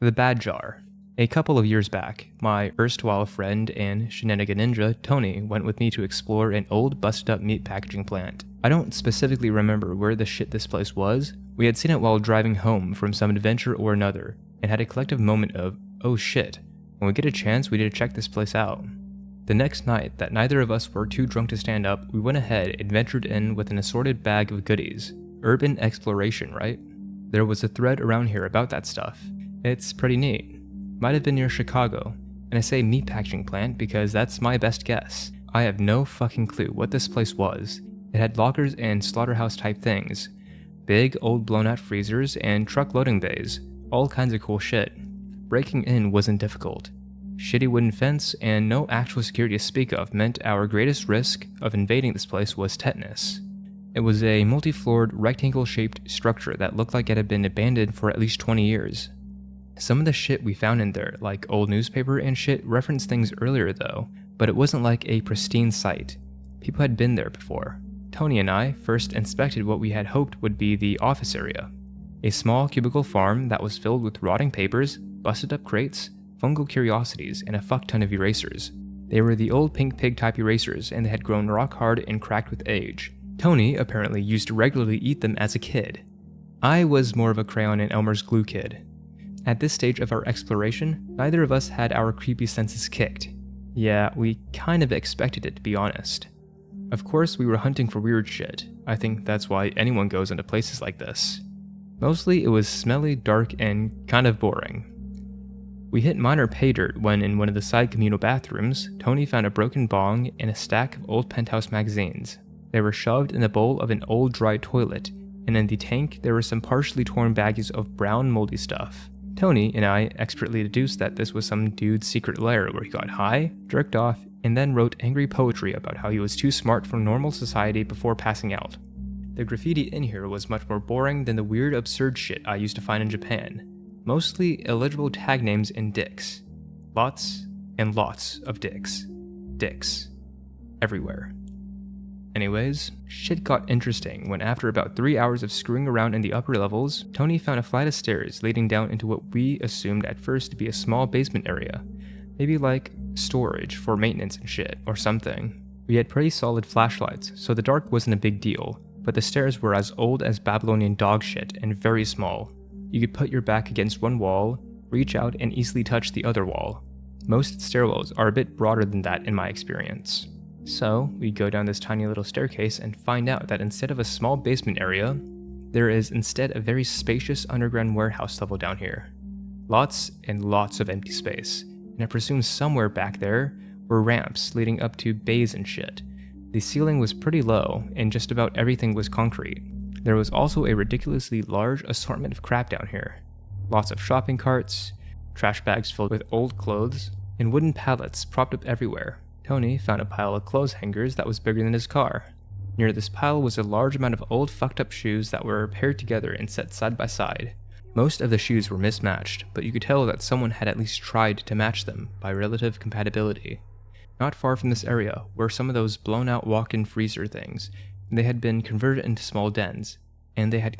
The Bad Jar. A couple of years back, my erstwhile friend and shenanigan ninja, Tony, went with me to explore an old busted up meat packaging plant. I don't specifically remember where the shit this place was. We had seen it while driving home from some adventure or another, and had a collective moment of, oh shit, when we get a chance we need to check this place out. The next night, that neither of us were too drunk to stand up, we went ahead and ventured in with an assorted bag of goodies. Urban exploration, right? There was a thread around here about that stuff. It's pretty neat. Might have been near Chicago, and I say meat packaging plant because that's my best guess. I have no fucking clue what this place was. It had lockers and slaughterhouse type things, big old blown out freezers and truck loading bays, all kinds of cool shit. Breaking in wasn't difficult. Shitty wooden fence and no actual security to speak of meant our greatest risk of invading this place was tetanus. It was a multi-floored rectangle-shaped structure that looked like it had been abandoned for at least 20 years. Some of the shit we found in there, like old newspaper and shit, referenced things earlier though, but it wasn't like a pristine site. People had been there before. Tony and I first inspected what we had hoped would be the office area. A small cubicle farm that was filled with rotting papers, busted up crates, fungal curiosities, and a fuck ton of erasers. They were the old pink pig type erasers, and they had grown rock hard and cracked with age. Tony apparently used to regularly eat them as a kid. I was more of a crayon and Elmer's glue kid. At this stage of our exploration, neither of us had our creepy senses kicked. Yeah, we kind of expected it, to be honest. Of course, we were hunting for weird shit. I think that's why anyone goes into places like this. Mostly it was smelly, dark, and kind of boring. We hit minor pay dirt when in one of the side communal bathrooms, Tony found a broken bong and a stack of old Penthouse magazines. They were shoved in the bowl of an old dry toilet, and in the tank there were some partially torn baggies of brown moldy stuff. Tony and I expertly deduced that this was some dude's secret lair where he got high, jerked off, and then wrote angry poetry about how he was too smart for normal society before passing out. The graffiti in here was much more boring than the weird absurd shit I used to find in Japan. Mostly illegible tag names and dicks. Lots and lots of dicks. Dicks. Everywhere. Anyways, shit got interesting when after about 3 hours of screwing around in the upper levels, Tony found a flight of stairs leading down into what we assumed at first to be a small basement area. Maybe like storage for maintenance and shit, or something. We had pretty solid flashlights, so the dark wasn't a big deal, but the stairs were as old as Babylonian dog shit and very small. You could put your back against one wall, reach out and easily touch the other wall. Most stairwells are a bit broader than that in my experience. So, we go down this tiny little staircase and find out that instead of a small basement area, there is instead a very spacious underground warehouse level down here. Lots and lots of empty space, and I presume somewhere back there were ramps leading up to bays and shit. The ceiling was pretty low, and just about everything was concrete. There was also a ridiculously large assortment of crap down here. Lots of shopping carts, trash bags filled with old clothes, and wooden pallets propped up everywhere. Tony found a pile of clothes hangers that was bigger than his car. Near this pile was a large amount of old fucked up shoes that were paired together and set side by side. Most of the shoes were mismatched, but you could tell that someone had at least tried to match them by relative compatibility. Not far from this area were some of those blown out walk-in freezer things. They had been converted into small dens, and they had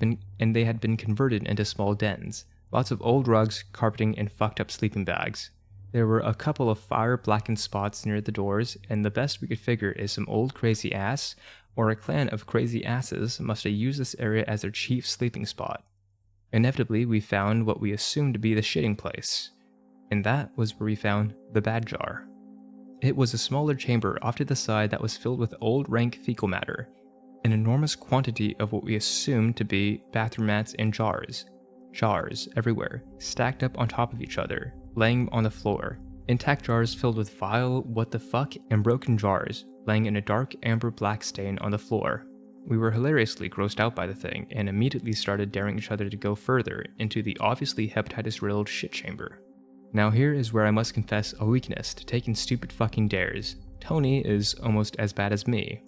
been converted into small dens. Lots of old rugs, carpeting, and fucked up sleeping bags. There were a couple of fire-blackened spots near the doors, and the best we could figure is some old crazy ass, or a clan of crazy asses must have used this area as their chief sleeping spot. Inevitably, we found what we assumed to be the shitting place, and that was where we found the Bad Jar. It was a smaller chamber off to the side that was filled with old rank fecal matter, an enormous quantity of what we assumed to be bathroom mats and jars. Jars everywhere, stacked up on top of each other, laying on the floor. Intact jars filled with vile what the fuck and broken jars, laying in a dark amber black stain on the floor. We were hilariously grossed out by the thing and immediately started daring each other to go further into the obviously hepatitis-riddled shit chamber. Now here is where I must confess a weakness to taking stupid fucking dares. Tony is almost as bad as me.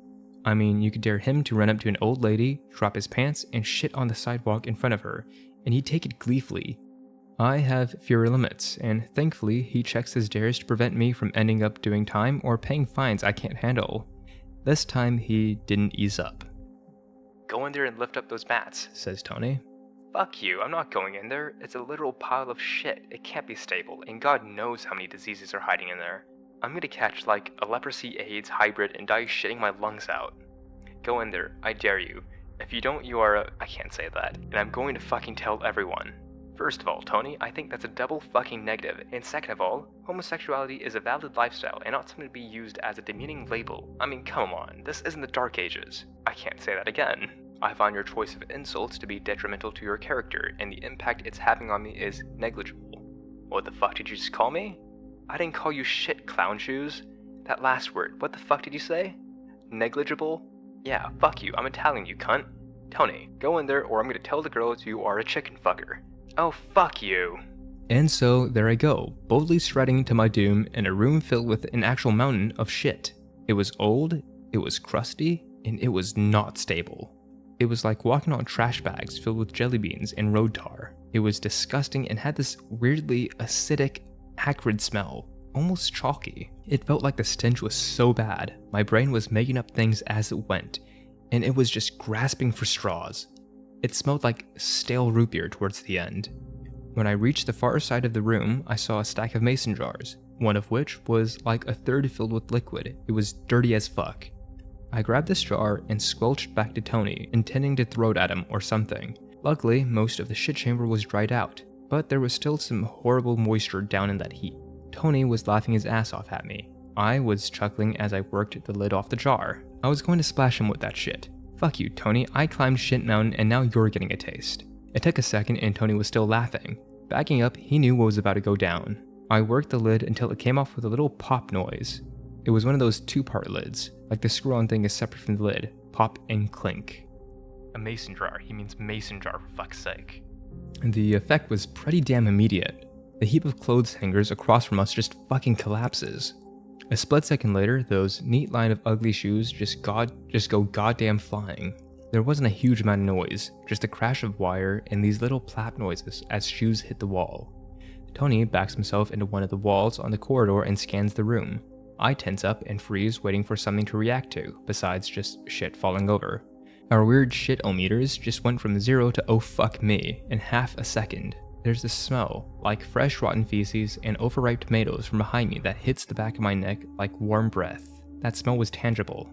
I mean, you could dare him to run up to an old lady, drop his pants, and shit on the sidewalk in front of her, and he'd take it gleefully. I have fewer limits, and thankfully he checks his dares to prevent me from ending up doing time or paying fines I can't handle. This time he didn't ease up. "Go in there and lift up those mats," says Tony. Fuck you, I'm not going in there. It's a literal pile of shit. It can't be stable, and God knows how many diseases are hiding in there. I'm gonna catch like a leprosy AIDS hybrid and die shitting my lungs out. Go in there, I dare you. If you don't, you are a... I can't say that. And I'm going to fucking tell everyone. First of all, Tony, I think that's a double fucking negative. And second of all, homosexuality is a valid lifestyle and not something to be used as a demeaning label. I mean, come on, this isn't the Dark Ages. I can't say that again. I find your choice of insults to be detrimental to your character, and the impact it's having on me is negligible. What the fuck did you just call me? I didn't call you shit, clown shoes. That last word, what the fuck did you say? Negligible? Yeah, fuck you, I'm Italian, you cunt. Tony, go in there or I'm gonna tell the girls you are a chicken fucker. Oh, fuck you. And so, there I go, boldly striding to my doom in a room filled with an actual mountain of shit. It was old, it was crusty, and it was not stable. It was like walking on trash bags filled with jelly beans and road tar. It was disgusting and had this weirdly acidic, acrid smell, almost chalky. It felt like the stench was so bad, my brain was making up things as it went, and it was just grasping for straws. It smelled like stale root beer towards the end. When I reached the far side of the room, I saw a stack of mason jars, one of which was like a third filled with liquid. It was dirty as fuck. I grabbed this jar and squelched back to Tony, intending to throw it at him or something. Luckily, most of the shit chamber was dried out, but there was still some horrible moisture down in that heap. Tony was laughing his ass off at me. I was chuckling as I worked the lid off the jar. I was going to splash him with that shit. Fuck you, Tony, I climbed shit mountain and now you're getting a taste. It took a second and Tony was still laughing. Backing up, he knew what was about to go down. I worked the lid until it came off with a little pop noise. It was one of those two-part lids, like the screw-on thing is separate from the lid, pop and clink. A mason jar, he means mason jar for fuck's sake. The effect was pretty damn immediate. The heap of clothes hangers across from us just fucking collapses. A split second later, those neat line of ugly shoes just go goddamn flying. There wasn't a huge amount of noise, just a crash of wire and these little plap noises as shoes hit the wall. Tony backs himself into one of the walls on the corridor and scans the room. I tense up and freeze, waiting for something to react to, besides just shit falling over. Our weird shit-o-meters just went from 0 to oh fuck me in half a second. There's this smell, like fresh rotten feces and overripe tomatoes from behind me that hits the back of my neck like warm breath. That smell was tangible.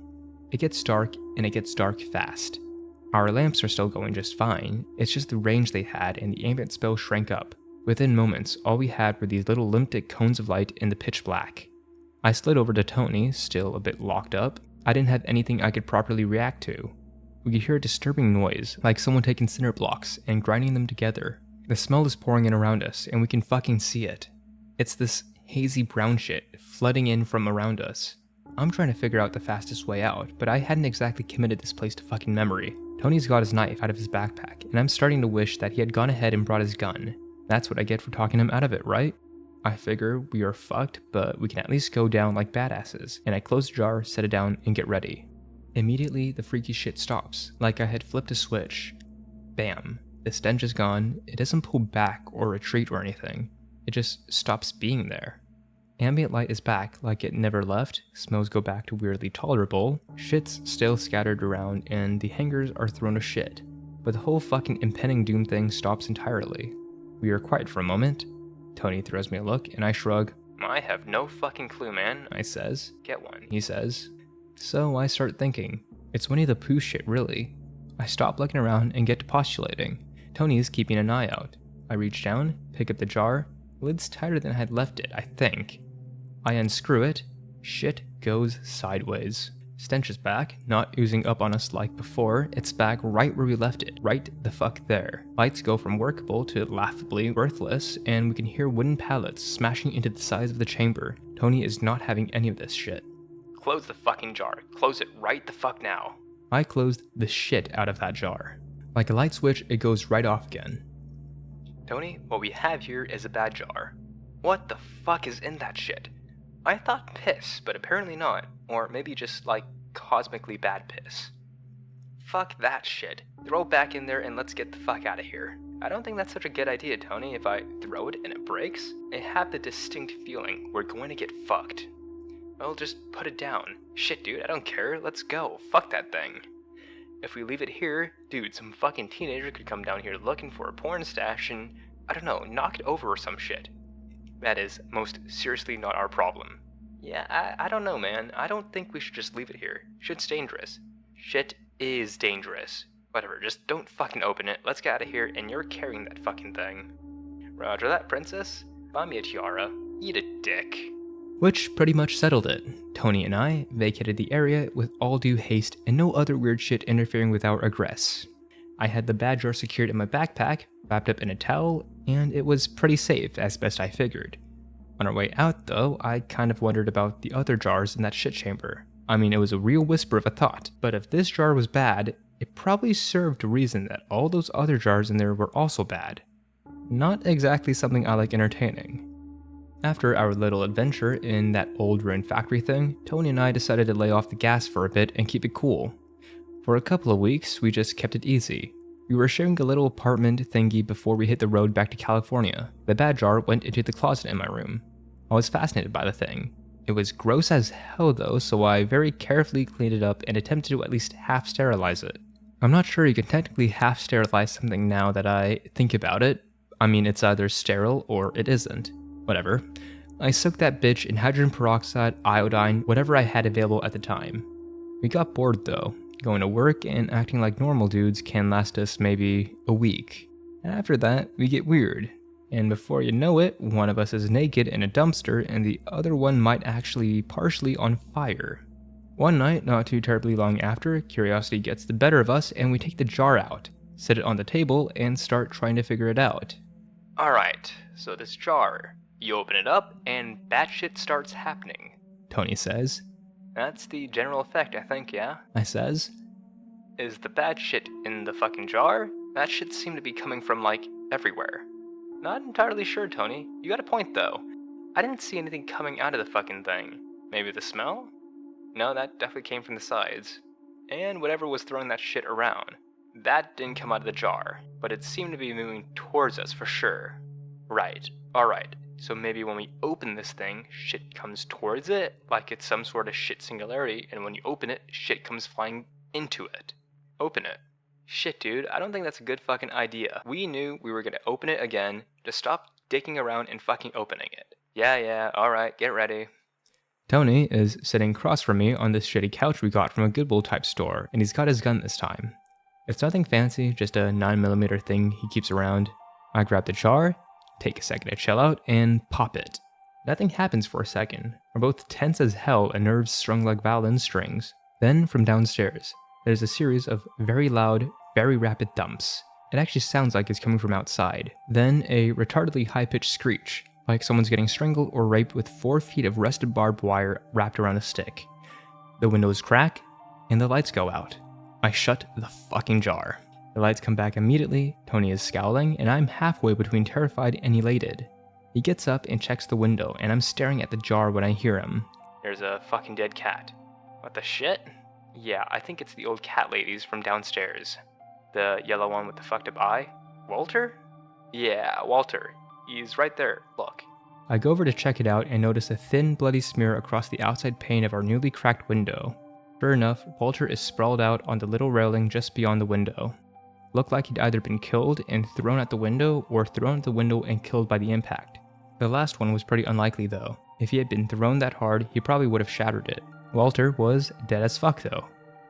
It gets dark, and it gets dark fast. Our lamps are still going just fine, it's just the range they had and the ambient spell shrank up. Within moments, all we had were these little limpid cones of light in the pitch black. I slid over to Tony, still a bit locked up. I didn't have anything I could properly react to. We could hear a disturbing noise, like someone taking cinder blocks and grinding them together. The smell is pouring in around us, and we can fucking see it. It's this hazy brown shit flooding in from around us. I'm trying to figure out the fastest way out, but I hadn't exactly committed this place to fucking memory. Tony's got his knife out of his backpack, and I'm starting to wish that he had gone ahead and brought his gun. That's what I get for talking him out of it, right? I figure we are fucked, but we can at least go down like badasses, and I close the jar, set it down, and get ready. Immediately, the freaky shit stops, like I had flipped a switch. Bam. The stench is gone, it doesn't pull back or retreat or anything, it just stops being there. Ambient light is back like it never left, smells go back to weirdly tolerable, shit's still scattered around, and the hangers are thrown to shit. But the whole fucking impending doom thing stops entirely. We are quiet for a moment. Tony throws me a look, and I shrug. I have no fucking clue, man, I says. Get one, he says. So I start thinking. It's Winnie the Pooh shit, really. I stop looking around and get to postulating. Tony is keeping an eye out. I reach down, pick up the jar. The lid's tighter than I had left it, I think. I unscrew it. Shit goes sideways. Stench is back, not oozing up on us like before. It's back right where we left it, right the fuck there. Lights go from workable to laughably worthless, and we can hear wooden pallets smashing into the sides of the chamber. Tony is not having any of this shit. Close the fucking jar. Close it right the fuck now. I closed the shit out of that jar. Like a light switch, it goes right off again. Tony, what we have here is a bad jar. What the fuck is in that shit? I thought piss, but apparently not. Or maybe just like cosmically bad piss. Fuck that shit. Throw it back in there and let's get the fuck out of here. I don't think that's such a good idea, Tony. If I throw it and it breaks, I have the distinct feeling we're going to get fucked. Well, just put it down. Shit, dude, I don't care. Let's go. Fuck that thing. If we leave it here, dude, some fucking teenager could come down here looking for a porn stash and, I don't know, knock it over or some shit. That is most seriously not our problem. Yeah, I don't know, man. I don't think we should just leave it here. Shit's dangerous. Shit is dangerous. Whatever, just don't fucking open it. Let's get out of here, and you're carrying that fucking thing. Roger that, princess. Buy me a tiara. Eat a dick. Which pretty much settled it. Tony and I vacated the area with all due haste and no other weird shit interfering with our egress. I had the bad jar secured in my backpack, wrapped up in a towel, and it was pretty safe, as best I figured. On our way out, though, I kind of wondered about the other jars in that shit chamber. I mean, it was a real whisper of a thought, but if this jar was bad, it probably served to reason that all those other jars in there were also bad. Not exactly something I like entertaining. After our little adventure in that old ruined factory thing, Tony and I decided to lay off the gas for a bit and keep it cool. For a couple of weeks, we just kept it easy. We were sharing a little apartment thingy before we hit the road back to California. The bad jar went into the closet in my room. I was fascinated by the thing. It was gross as hell though, so I very carefully cleaned it up and attempted to at least half sterilize it. I'm not sure you can technically half sterilize something now that I think about it. I mean, it's either sterile or it isn't. Whatever. I soaked that bitch in hydrogen peroxide, iodine, whatever I had available at the time. We got bored though. Going to work and acting like normal dudes can last us maybe a week. And after that, we get weird. And before you know it, one of us is naked in a dumpster and the other one might actually be partially on fire. One night, not too terribly long after, curiosity gets the better of us and we take the jar out, set it on the table, and start trying to figure it out. Alright, so this jar, you open it up and bad shit starts happening, Tony says. That's the general effect, I think, yeah? I says. Is the bad shit in the fucking jar? That shit seemed to be coming from, like, everywhere. Not entirely sure, Tony. You got a point, though. I didn't see anything coming out of the fucking thing. Maybe the smell? No, that definitely came from the sides. And whatever was throwing that shit around. That didn't come out of the jar, but it seemed to be moving towards us for sure. Right, alright. So maybe when we open this thing, shit comes towards it, like it's some sort of shit singularity, and when you open it, shit comes flying into it. Open it. Shit, dude, I don't think that's a good fucking idea. We knew we were gonna open it again, just stop dicking around and fucking opening it. Yeah, alright, get ready. Tony is sitting across from me on this shitty couch we got from a Goodwill type store, and he's got his gun this time. It's nothing fancy, just a 9mm thing he keeps around. I grab the jar, take a second to chill out, and pop it. Nothing happens for a second. We're both tense as hell and nerves strung like violin strings. Then, from downstairs, there's a series of very loud, very rapid thumps. It actually sounds like it's coming from outside. Then a retardedly high-pitched screech, like someone's getting strangled or raped with 4 feet of rusted barbed wire wrapped around a stick. The windows crack, and the lights go out. I shut the fucking jar. The lights come back immediately, Tony is scowling, and I'm halfway between terrified and elated. He gets up and checks the window, and I'm staring at the jar when I hear him. There's a fucking dead cat. What the shit? Yeah, I think it's the old cat ladies from downstairs. The yellow one with the fucked up eye? Walter? Yeah, Walter. He's right there, look. I go over to check it out and notice a thin, bloody smear across the outside pane of our newly cracked window. Sure enough, Walter is sprawled out on the little railing just beyond the window. Looked like he'd either been killed and thrown out the window, or thrown out the window and killed by the impact. The last one was pretty unlikely though. If he had been thrown that hard, he probably would have shattered it. Walter was dead as fuck though.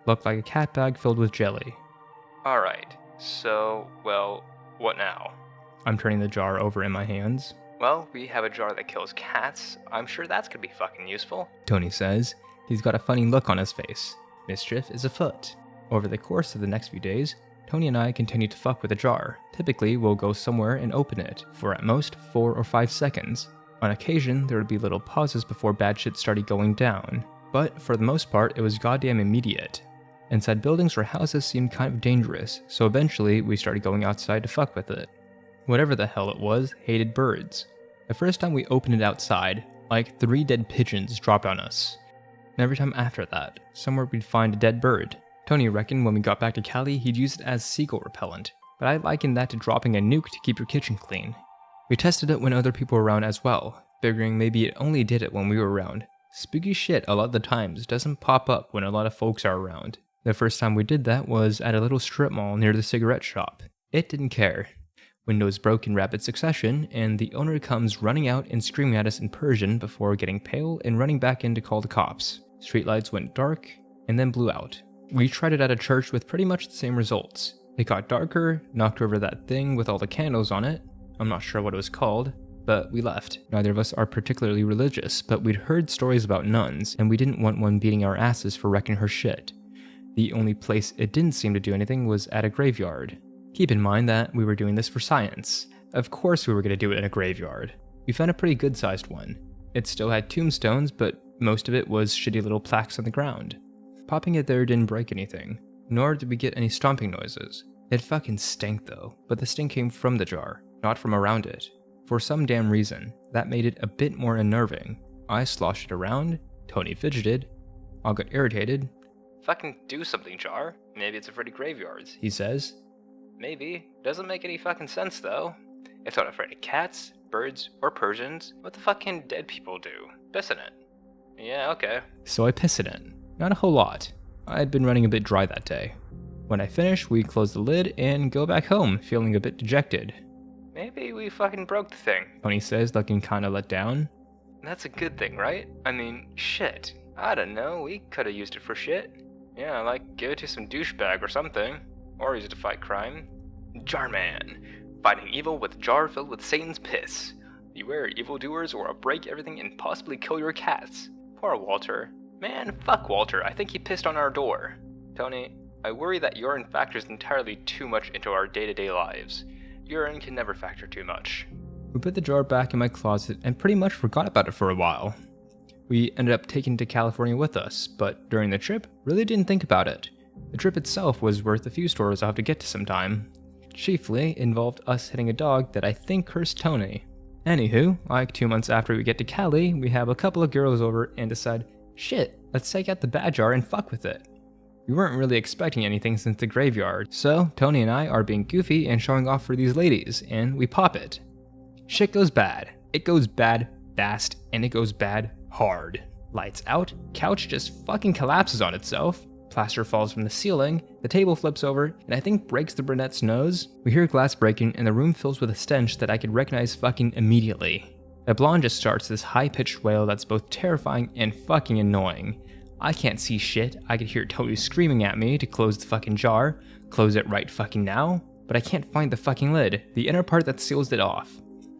Looked like a cat bag filled with jelly. Alright, so, well, what now? I'm turning the jar over in my hands. Well, we have a jar that kills cats. I'm sure that's gonna be fucking useful, Tony says. He's got a funny look on his face. Mischief is afoot. Over the course of the next few days, Tony and I continue to fuck with the jar. Typically, we'll go somewhere and open it, for at most 4 or 5 seconds. On occasion, there would be little pauses before bad shit started going down. But for the most part, it was goddamn immediate. Inside buildings or houses seemed kind of dangerous, so eventually we started going outside to fuck with it. Whatever the hell it was, hated birds. The first time we opened it outside, like 3 dead pigeons dropped on us. And every time after that, somewhere we'd find a dead bird. Tony reckoned when we got back to Cali, he'd use it as seagull repellent, but I likened that to dropping a nuke to keep your kitchen clean. We tested it when other people were around as well, figuring maybe it only did it when we were around. Spooky shit a lot of the times doesn't pop up when a lot of folks are around. The first time we did that was at a little strip mall near the cigarette shop. It didn't care. Windows broke in rapid succession, and the owner comes running out and screaming at us in Persian before getting pale and running back in to call the cops. Streetlights went dark, and then blew out. We tried it at a church with pretty much the same results. It got darker, knocked over that thing with all the candles on it. I'm not sure what it was called, but we left. Neither of us are particularly religious, but we'd heard stories about nuns, and we didn't want one beating our asses for wrecking her shit. The only place it didn't seem to do anything was at a graveyard. Keep in mind that we were doing this for science. Of course we were going to do it in a graveyard. We found a pretty good-sized one. It still had tombstones, but most of it was shitty little plaques on the ground. Popping it there didn't break anything, nor did we get any stomping noises. It fucking stank though, but the stink came from the jar, not from around it. For some damn reason, that made it a bit more unnerving. I sloshed it around, Tony fidgeted, I got irritated. "Fucking do something, jar. Maybe it's afraid of graveyards," he says. "Maybe. Doesn't make any fucking sense though. It's not afraid of cats, birds, or Persians. What the fuck can dead people do? Piss in it." "Yeah, okay." So I piss in it. Not a whole lot. I had been running a bit dry that day. When I finish, we close the lid and go back home, feeling a bit dejected. "Maybe we fucking broke the thing," Tony says, looking kinda let down. "That's a good thing, right? I mean, shit. I don't know, we could've used it for shit. Yeah, like, give it to some douchebag or something. Or use it to fight crime. Jarman. Fighting evil with a jar filled with Satan's piss. Beware evildoers or I'll break everything and possibly kill your cats. Poor Walter. Man, fuck Walter, I think he pissed on our door. Tony, I worry that urine factors entirely too much into our day-to-day lives. Urine can never factor too much." We put the jar back in my closet and pretty much forgot about it for a while. We ended up taking it to California with us, but during the trip, really didn't think about it. The trip itself was worth a few stories I'll have to get to sometime. Chiefly involved us hitting a dog that I think cursed Tony. Anywho, like 2 months after we get to Cali, we have a couple of girls over and decide, shit, let's take out the bad jar and fuck with it. We weren't really expecting anything since the graveyard, so Tony and I are being goofy and showing off for these ladies, and we pop it. Shit goes bad. It goes bad fast, and it goes bad hard. Lights out, couch just fucking collapses on itself. Plaster falls from the ceiling, the table flips over, and I think breaks the brunette's nose. We hear glass breaking, and the room fills with a stench that I could recognize fucking immediately. The blonde just starts this high-pitched wail that's both terrifying and fucking annoying. I can't see shit, I could hear Tony screaming at me to close the fucking jar, close it right fucking now, but I can't find the fucking lid, the inner part that seals it off.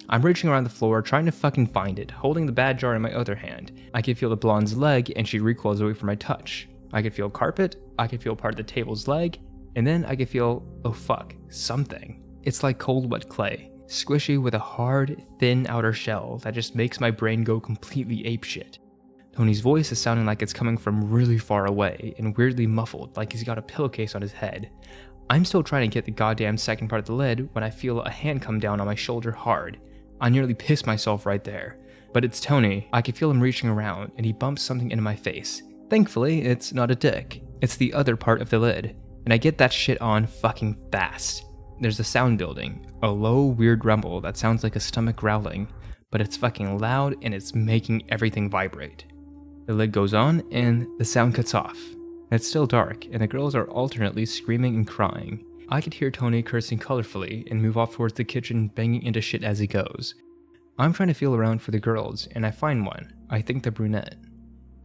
I'm reaching around the floor trying to fucking find it, holding the bad jar in my other hand. I could feel the blonde's leg and she recoils away from my touch. I could feel carpet, I could feel part of the table's leg, and then I could feel, oh fuck, something. It's like cold wet clay, squishy with a hard, thin outer shell that just makes my brain go completely apeshit. Tony's voice is sounding like it's coming from really far away and weirdly muffled, like he's got a pillowcase on his head. I'm still trying to get the goddamn second part of the lid when I feel a hand come down on my shoulder hard. I nearly piss myself right there. But it's Tony. I can feel him reaching around and he bumps something into my face. Thankfully, it's not a dick. It's the other part of the lid. And I get that shit on fucking fast. There's a sound building. A low, weird rumble that sounds like a stomach growling. But it's fucking loud and it's making everything vibrate. The lid goes on and the sound cuts off. It's still dark and the girls are alternately screaming and crying. I could hear Tony cursing colorfully and move off towards the kitchen banging into shit as he goes. I'm trying to feel around for the girls and I find one. I think the brunette.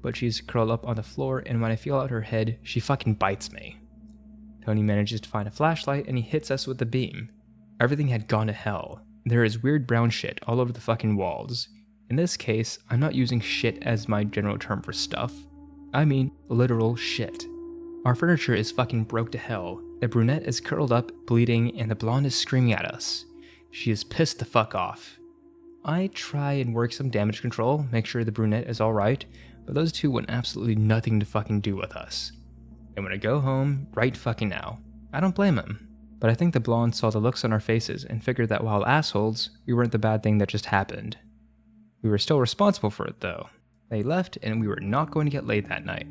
But she's curled up on the floor and when I feel out her head, she fucking bites me. Tony manages to find a flashlight and he hits us with the beam. Everything had gone to hell. There is weird brown shit all over the fucking walls. In this case, I'm not using shit as my general term for stuff. I mean literal shit. Our furniture is fucking broke to hell. The brunette is curled up, bleeding, and the blonde is screaming at us. She is pissed the fuck off. I try and work some damage control, make sure the brunette is alright, but those two want absolutely nothing to fucking do with us. And when I go home, right fucking now. I don't blame him. But I think the blonde saw the looks on our faces and figured that while assholes, we weren't the bad thing that just happened. We were still responsible for it though. They left and we were not going to get laid that night.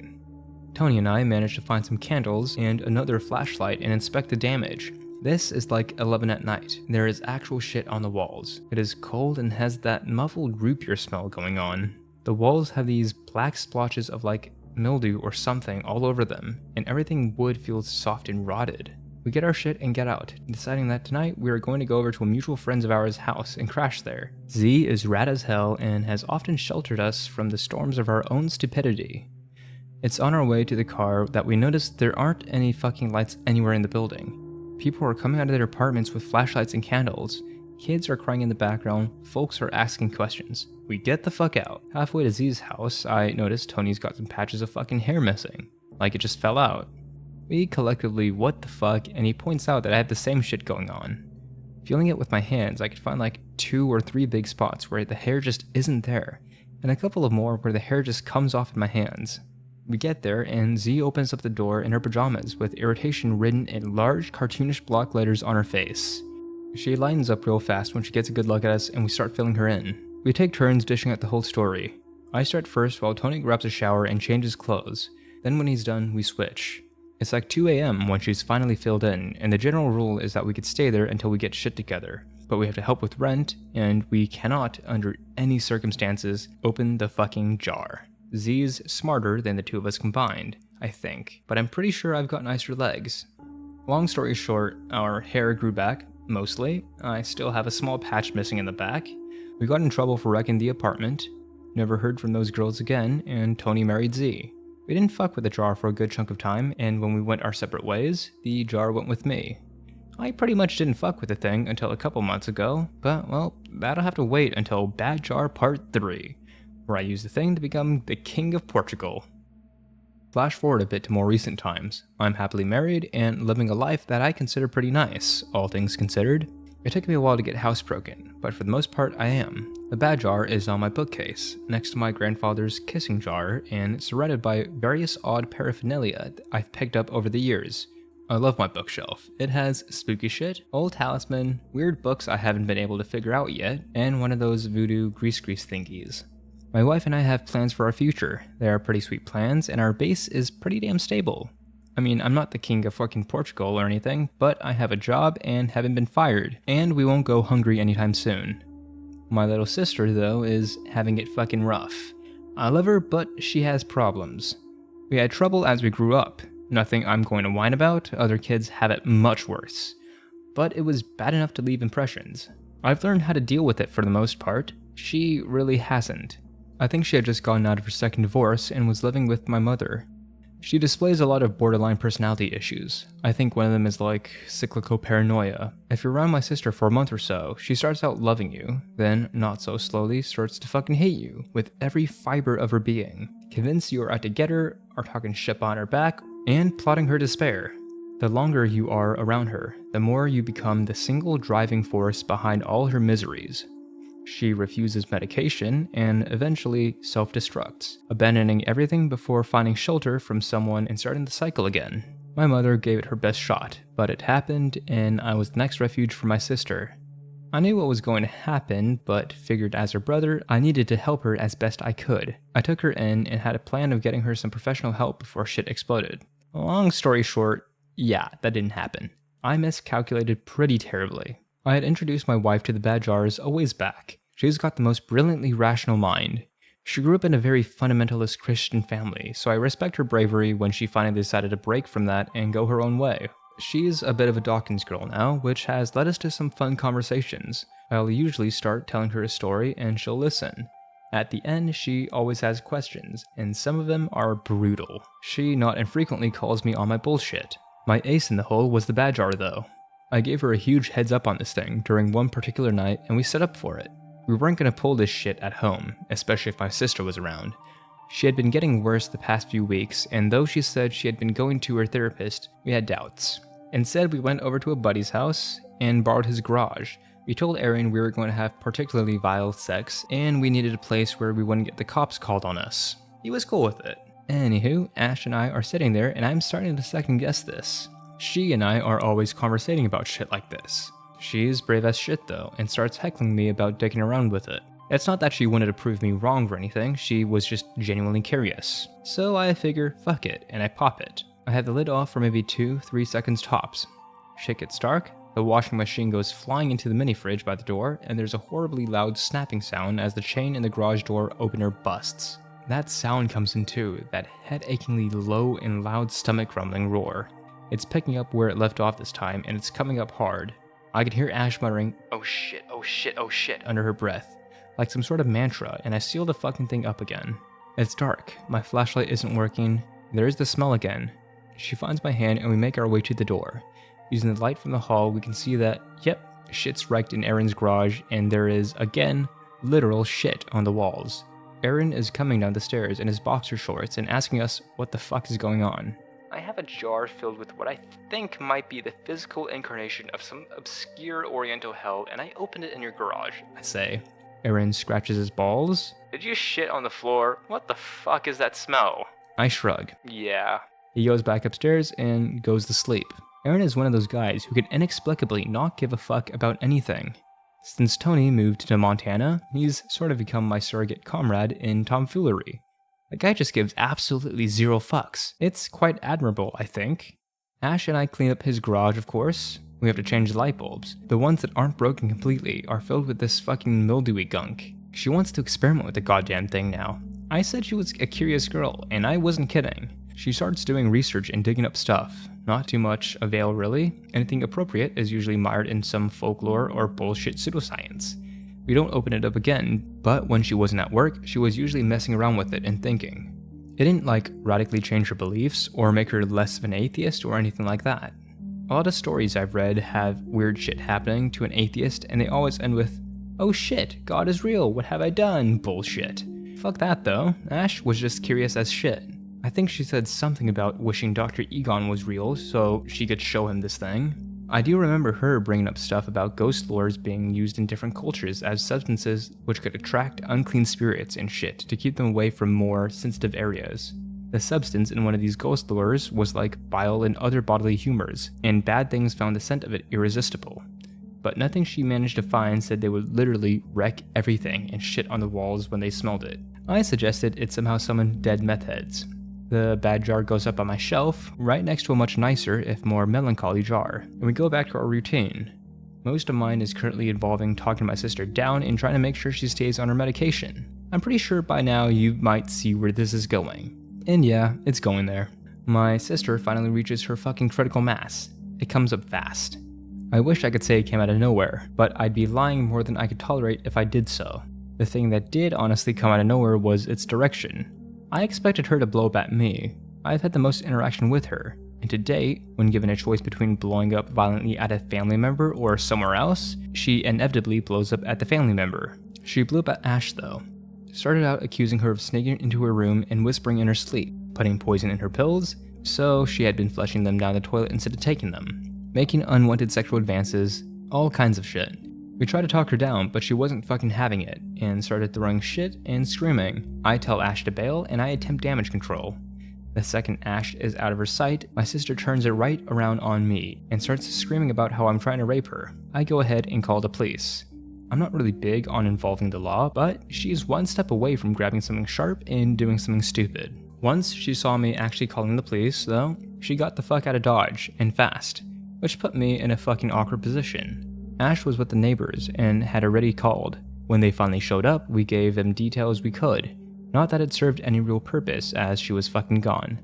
Tony and I managed to find some candles and another flashlight and inspect the damage. This is like 11 at night. There is actual shit on the walls. It is cold and has that muffled root beer smell going on. The walls have these black splotches of like mildew or something all over them, and everything wood feels soft and rotted. We get our shit and get out, deciding that tonight we are going to go over to a mutual friend of ours' house and crash there. Z is rad as hell and has often sheltered us from the storms of our own stupidity. It's on our way to the car that we notice there aren't any fucking lights anywhere in the building. People are coming out of their apartments with flashlights and candles. Kids are crying in the background, folks are asking questions. We get the fuck out. Halfway to Z's house, I notice Tony's got some patches of fucking hair missing. Like it just fell out. We collectively what the fuck, and he points out that I have the same shit going on. Feeling it with my hands, I could find like 2 or 3 big spots where the hair just isn't there, and a couple of more where the hair just comes off in my hands. We get there, and Z opens up the door in her pajamas with irritation written in large cartoonish block letters on her face. She lightens up real fast when she gets a good look at us, and we start filling her in. We take turns dishing out the whole story. I start first while Tony grabs a shower and changes clothes. Then when he's done, we switch. It's like 2 a.m. when she's finally filled in, and the general rule is that we could stay there until we get shit together. But we have to help with rent, and we cannot, under any circumstances, open the fucking jar. Z's smarter than the two of us combined, I think, but I'm pretty sure I've got nicer legs. Long story short, our hair grew back, mostly. I still have a small patch missing in the back. We got in trouble for wrecking the apartment, never heard from those girls again, and Tony married Z. We didn't fuck with the jar for a good chunk of time, and when we went our separate ways, the jar went with me. I pretty much didn't fuck with the thing until a couple months ago, but well, that'll have to wait until Bad Jar Part 3, where I use the thing to become the King of Portugal. Flash forward a bit to more recent times. I'm happily married and living a life that I consider pretty nice, all things considered. It took me a while to get housebroken, but for the most part I am. The bad jar is on my bookcase, next to my grandfather's kissing jar, and surrounded by various odd paraphernalia I've picked up over the years. I love my bookshelf. It has spooky shit, old talisman, weird books I haven't been able to figure out yet, and one of those voodoo grease thingies. My wife and I have plans for our future. They are pretty sweet plans, and our base is pretty damn stable. I mean, I'm not the king of fucking Portugal or anything, but I have a job and haven't been fired, and we won't go hungry anytime soon. My little sister, though, is having it fucking rough. I love her, but she has problems. We had trouble as we grew up. Nothing I'm going to whine about, other kids have it much worse. But it was bad enough to leave impressions. I've learned how to deal with it for the most part. She really hasn't. I think she had just gotten out of her second divorce and was living with my mother. She displays a lot of borderline personality issues. I think one of them is like cyclical paranoia. If you're around my sister for a month or so, she starts out loving you, then, not so slowly, starts to fucking hate you with every fiber of her being, convinced you are out to get her, are talking shit on her back, and plotting her despair. The longer you are around her, the more you become the single driving force behind all her miseries. She refuses medication and eventually self-destructs, abandoning everything before finding shelter from someone and starting the cycle again. My mother gave it her best shot, but it happened and I was the next refuge for my sister. I knew what was going to happen, but figured as her brother, I needed to help her as best I could. I took her in and had a plan of getting her some professional help before shit exploded. Long story short, yeah, that didn't happen. I miscalculated pretty terribly. I had introduced my wife to the bad jars a ways back. She's got the most brilliantly rational mind. She grew up in a very fundamentalist Christian family, so I respect her bravery when she finally decided to break from that and go her own way. She's a bit of a Dawkins girl now, which has led us to some fun conversations. I'll usually start telling her a story and she'll listen. At the end, she always has questions, and some of them are brutal. She not infrequently calls me on my bullshit. My ace in the hole was the bad jar though. I gave her a huge heads up on this thing during one particular night and we set up for it. We weren't going to pull this shit at home, especially if my sister was around. She had been getting worse the past few weeks, and though she said she had been going to her therapist, we had doubts. Instead, we went over to a buddy's house and borrowed his garage. We told Aaron we were going to have particularly vile sex, and we needed a place where we wouldn't get the cops called on us. He was cool with it. Anywho, Ash and I are sitting there, and I'm starting to second guess this. She and I are always conversating about shit like this. She's brave as shit though, and starts heckling me about dicking around with it. It's not that she wanted to prove me wrong or anything, she was just genuinely curious. So I figure, fuck it, and I pop it. I have the lid off for maybe 2-3 seconds tops. Shit gets dark, the washing machine goes flying into the mini fridge by the door, and there's a horribly loud snapping sound as the chain in the garage door opener busts. That sound comes in too, that head-achingly low and loud stomach-rumbling roar. It's picking up where it left off this time, and it's coming up hard. I can hear Ash muttering, "Oh shit, oh shit, oh shit," under her breath, like some sort of mantra, and I seal the fucking thing up again. It's dark, my flashlight isn't working, there's the smell again. She finds my hand and we make our way to the door. Using the light from the hall, we can see that, yep, shit's wrecked in Aaron's garage, and there is, again, literal shit on the walls. Aaron is coming down the stairs in his boxer shorts and asking us what the fuck is going on. I have a jar filled with what I think might be the physical incarnation of some obscure oriental hell, and I opened it in your garage, I say. Aaron scratches his balls. Did you shit on the floor? What the fuck is that smell? I shrug. Yeah. He goes back upstairs and goes to sleep. Aaron is one of those guys who can inexplicably not give a fuck about anything. Since Tony moved to Montana, he's sort of become my surrogate comrade in tomfoolery. The guy just gives absolutely zero fucks. It's quite admirable, I think. Ash and I clean up his garage, of course. We have to change the light bulbs. The ones that aren't broken completely are filled with this fucking mildewy gunk. She wants to experiment with the goddamn thing now. I said she was a curious girl, and I wasn't kidding. She starts doing research and digging up stuff. Not too much avail, really. Anything appropriate is usually mired in some folklore or bullshit pseudoscience. We don't open it up again, but when she wasn't at work, she was usually messing around with it and thinking. It didn't radically change her beliefs or make her less of an atheist or anything like that. A lot of stories I've read have weird shit happening to an atheist and they always end with, "Oh shit, God is real, what have I done?" bullshit. Fuck that though, Ash was just curious as shit. I think she said something about wishing Dr. Egon was real so she could show him this thing. I do remember her bringing up stuff about ghost lores being used in different cultures as substances which could attract unclean spirits and shit to keep them away from more sensitive areas. The substance in one of these ghost lures was like bile and other bodily humors, and bad things found the scent of it irresistible. But nothing she managed to find said they would literally wreck everything and shit on the walls when they smelled it. I suggested it somehow summoned dead meth heads. The bad jar goes up on my shelf, right next to a much nicer, if more melancholy jar, and we go back to our routine. Most of mine is currently involving talking my sister down and trying to make sure she stays on her medication. I'm pretty sure by now you might see where this is going. And yeah, it's going there. My sister finally reaches her fucking critical mass. It comes up fast. I wish I could say it came out of nowhere, but I'd be lying more than I could tolerate if I did so. The thing that did honestly come out of nowhere was its direction. I expected her to blow up at me. I've had the most interaction with her, and to date, when given a choice between blowing up violently at a family member or somewhere else, she inevitably blows up at the family member. She blew up at Ash though. Started out accusing her of sneaking into her room and whispering in her sleep, putting poison in her pills, so she had been flushing them down the toilet instead of taking them, making unwanted sexual advances, all kinds of shit. We tried to talk her down, but she wasn't fucking having it, and started throwing shit and screaming. I tell Ash to bail, and I attempt damage control. The second Ash is out of her sight, my sister turns it right around on me, and starts screaming about how I'm trying to rape her. I go ahead and call the police. I'm not really big on involving the law, but she's one step away from grabbing something sharp and doing something stupid. Once she saw me actually calling the police, though, she got the fuck out of Dodge, and fast, which put me in a fucking awkward position. Ash was with the neighbors and had already called. When they finally showed up, we gave them details we could. Not that it served any real purpose, as she was fucking gone.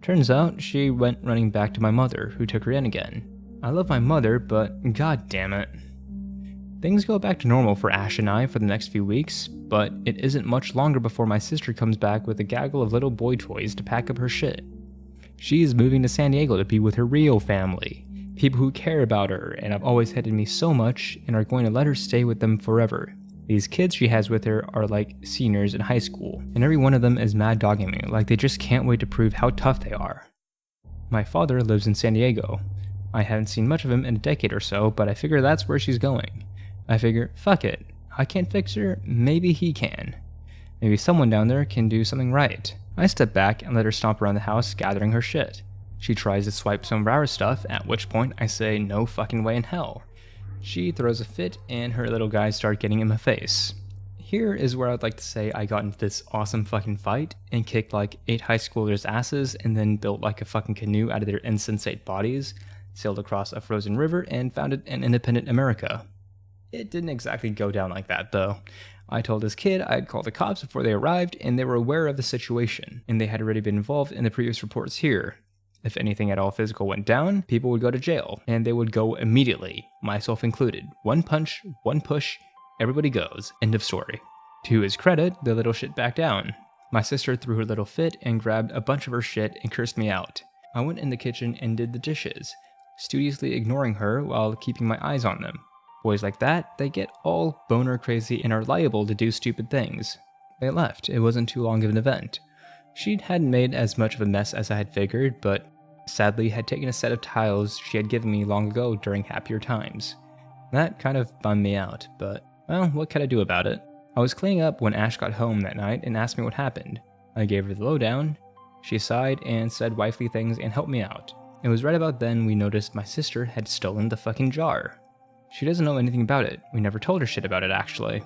Turns out, she went running back to my mother, who took her in again. I love my mother, but god damn it. Things go back to normal for Ash and I for the next few weeks, but it isn't much longer before my sister comes back with a gaggle of little boy toys to pack up her shit. She is moving to San Diego to be with her real family. People who care about her and have always hated me so much and are going to let her stay with them forever. These kids she has with her are like seniors in high school, and every one of them is mad dogging me, like they just can't wait to prove how tough they are. My father lives in San Diego. I haven't seen much of him in a decade or so, but I figure that's where she's going. I figure, fuck it, I can't fix her, maybe he can. Maybe someone down there can do something right. I step back and let her stomp around the house gathering her shit. She tries to swipe some of our stuff, at which point I say no fucking way in hell. She throws a fit and her little guys start getting in my face. Here is where I'd like to say I got into this awesome fucking fight and kicked like 8 high schoolers' asses and then built like a fucking canoe out of their insensate bodies, sailed across a frozen river and founded an independent America. It didn't exactly go down like that though. I told this kid I'd call the cops before they arrived, and they were aware of the situation, and they had already been involved in the previous reports here. If anything at all physical went down, people would go to jail, and they would go immediately, myself included. One punch, one push, everybody goes. End of story. To his credit, the little shit backed down. My sister threw her little fit and grabbed a bunch of her shit and cursed me out. I went in the kitchen and did the dishes, studiously ignoring her while keeping my eyes on them. Boys like that, they get all boner crazy and are liable to do stupid things. They left. It wasn't too long of an event. She hadn't made as much of a mess as I had figured, but sadly had taken a set of tiles she had given me long ago during happier times. That kind of bummed me out, but, well, what could I do about it? I was cleaning up when Ash got home that night and asked me what happened. I gave her the lowdown. She sighed and said wifely things and helped me out. It was right about then we noticed my sister had stolen the fucking jar. She doesn't know anything about it. We never told her shit about it, actually.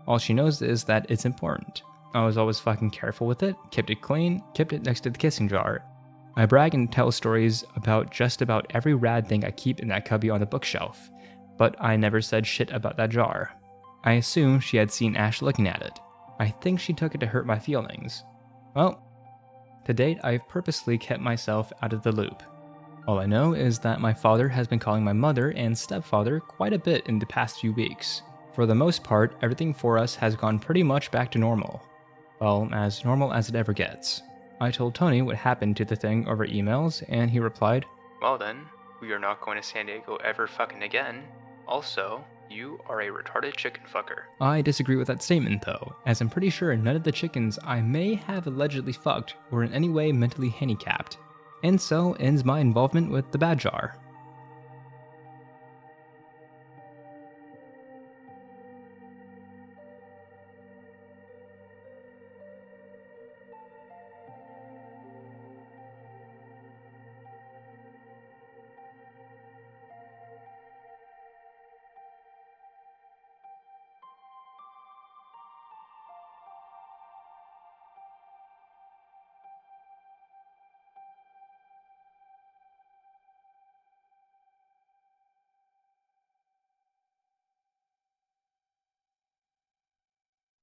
All she knows is that it's important. I was always fucking careful with it, kept it clean, kept it next to the kissing jar. I brag and tell stories about just about every rad thing I keep in that cubby on the bookshelf, but I never said shit about that jar. I assume she had seen Ash looking at it. I think she took it to hurt my feelings. Well, to date, I've purposely kept myself out of the loop. All I know is that my father has been calling my mother and stepfather quite a bit in the past few weeks. For the most part, everything for us has gone pretty much back to normal. Well, as normal as it ever gets. I told Tony what happened to the thing over emails, and he replied, "Well then, we are not going to San Diego ever fucking again. Also, you are a retarded chicken fucker." I disagree with that statement though, as I'm pretty sure none of the chickens I may have allegedly fucked were in any way mentally handicapped. And so ends my involvement with the bad jar.